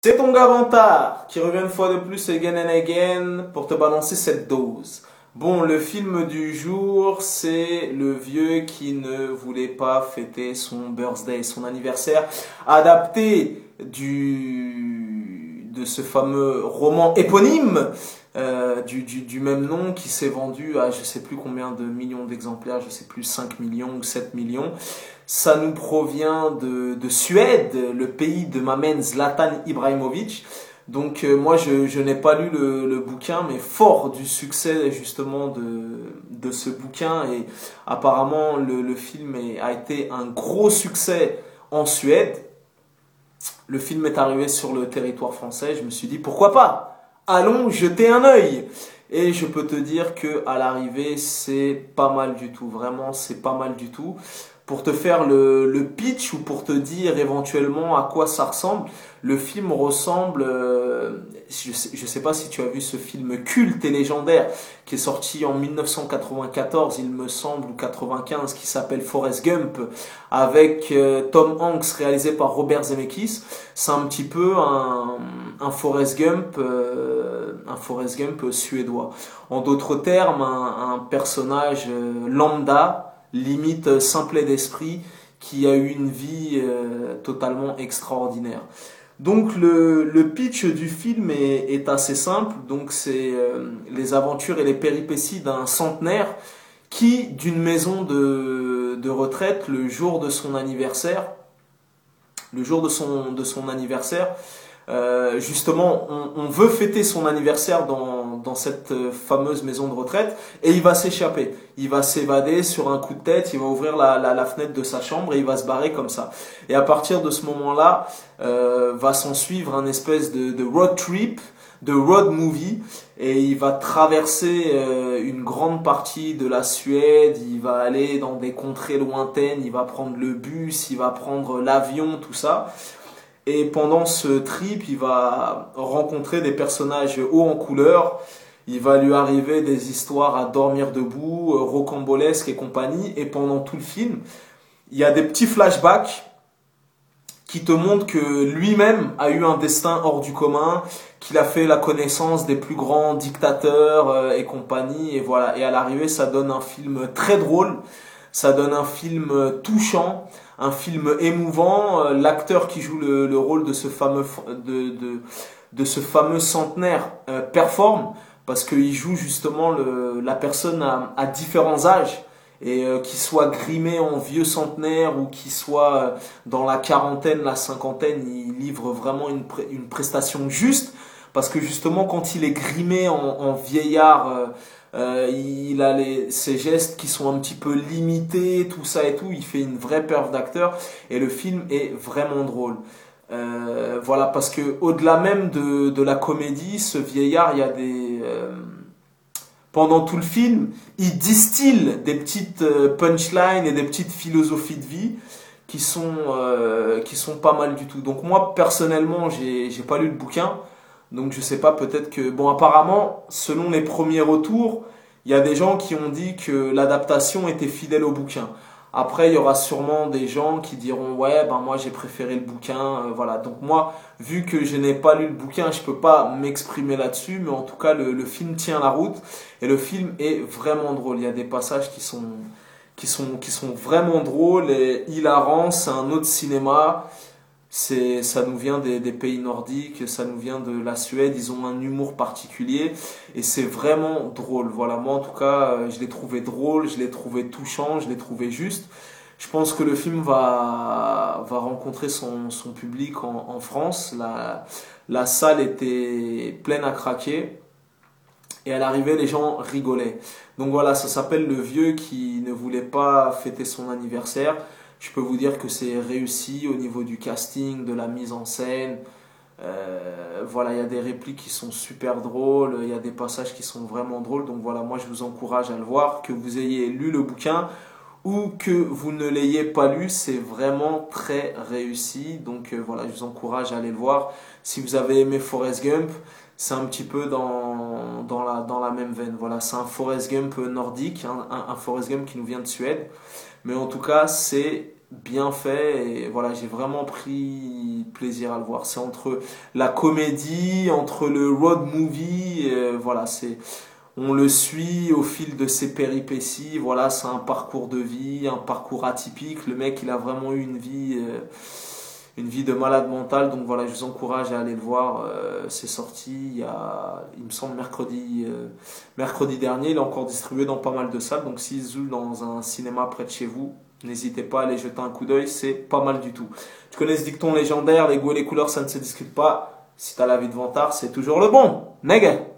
C'est ton gars Vantard qui revient une fois de plus again and again pour te balancer cette dose. Bon, le film du jour, c'est le vieux qui ne voulait pas fêter son birthday, son anniversaire, adapté de ce fameux roman éponyme du même nom qui s'est vendu à je sais plus combien de millions d'exemplaires, je sais plus 5 millions ou 7 millions. Ça nous provient de Suède, le pays de ma main Zlatan Ibrahimovic. Donc moi je n'ai pas lu le bouquin, mais fort du succès justement de ce bouquin, et apparemment le film a été un gros succès en Suède. Le film est arrivé sur le territoire français, je me suis dit pourquoi pas, allons jeter un œil. Et je peux te dire que à l'arrivée c'est pas mal du tout, vraiment c'est pas mal du tout. Pour te faire le pitch ou pour te dire éventuellement à quoi ça ressemble, le film ressemble, je sais pas si tu as vu ce film culte et légendaire qui est sorti en 1994, il me semble, ou 95, qui s'appelle Forrest Gump, avec Tom Hanks, réalisé par Robert Zemeckis. C'est un petit peu un Forrest Gump, suédois. En d'autres termes, un personnage lambda, limite simplet d'esprit, qui a eu une vie totalement extraordinaire. Donc le pitch du film est assez simple. Donc c'est les aventures et les péripéties d'un centenaire qui, d'une maison de retraite, le jour de son anniversaire, justement, on veut fêter son anniversaire dans cette fameuse maison de retraite, et il va s'échapper. Il va s'évader sur un coup de tête, il va ouvrir la fenêtre de sa chambre et il va se barrer comme ça. Et à partir de ce moment-là, va s'en suivre un espèce de road trip, de road movie, et il va traverser une grande partie de la Suède, il va aller dans des contrées lointaines, il va prendre le bus, il va prendre l'avion, tout ça. Et pendant ce trip, il va rencontrer des personnages hauts en couleur. Il va lui arriver des histoires à dormir debout, rocambolesques et compagnie. Et pendant tout le film, il y a des petits flashbacks qui te montrent que lui-même a eu un destin hors du commun, qu'il a fait la connaissance des plus grands dictateurs et compagnie. Et voilà. Et à l'arrivée, ça donne un film très drôle. Ça donne un film touchant, un film émouvant. L'acteur qui joue le rôle de de ce fameux centenaire performe, parce qu'il joue justement la personne à différents âges, et qu'il soit grimé en vieux centenaire ou qu'il soit dans la quarantaine, la cinquantaine, il livre vraiment une prestation juste, parce que justement quand il est grimé en vieillard, il a ses gestes qui sont un petit peu limités, tout ça et tout. Il fait une vraie perf d'acteur, et le film est vraiment drôle. Voilà, parce que au-delà même de la comédie, ce vieillard, il y a pendant tout le film, il distille des petites punchlines et des petites philosophies de vie qui sont pas mal du tout. Donc moi personnellement, j'ai pas lu le bouquin. Donc je sais pas, peut-être que... Bon, apparemment, selon les premiers retours, il y a des gens qui ont dit que l'adaptation était fidèle au bouquin. Après, il y aura sûrement des gens qui diront ouais, ben moi j'ai préféré le bouquin, voilà. Donc moi, vu que je n'ai pas lu le bouquin, je peux pas m'exprimer là-dessus, mais en tout cas le film tient la route, et le film est vraiment drôle. Il y a des passages qui sont vraiment drôles et hilarants. C'est un autre cinéma. Ça nous vient des pays nordiques, ça nous vient de la Suède, ils ont un humour particulier et c'est vraiment drôle. Voilà, moi en tout cas, je l'ai trouvé drôle, je l'ai trouvé touchant, je l'ai trouvé juste. Je pense que le film va rencontrer son public en France. La salle était pleine à craquer, et à l'arrivée, les gens rigolaient. Donc voilà, ça s'appelle Le Vieux qui ne voulait pas fêter son anniversaire. Je peux vous dire que c'est réussi au niveau du casting, de la mise en scène. Voilà, il y a des répliques qui sont super drôles, il y a des passages qui sont vraiment drôles. Donc voilà, moi je vous encourage à le voir, que vous ayez lu le bouquin ou que vous ne l'ayez pas lu, c'est vraiment très réussi. Donc voilà, je vous encourage à aller le voir. Si vous avez aimé Forrest Gump, c'est un petit peu dans la même veine. Voilà, c'est un Forrest Gump nordique, un Forrest Gump qui nous vient de Suède. Mais en tout cas, c'est bien fait et voilà, j'ai vraiment pris plaisir à le voir. C'est entre la comédie, entre le road movie, voilà, on le suit au fil de ses péripéties. Voilà, c'est un parcours de vie, un parcours atypique. Le mec, il a vraiment eu une vie de malade mental. Donc voilà, je vous encourage à aller le voir. C'est sorti il me semble, mercredi dernier. Il est encore distribué dans pas mal de salles. Donc s'il se joue dans un cinéma près de chez vous, n'hésitez pas à aller jeter un coup d'œil. C'est pas mal du tout. Tu connais ce dicton légendaire, les goûts et les couleurs, ça ne se discute pas. Si t'as la vie de vantard, c'est toujours le bon. Nègre!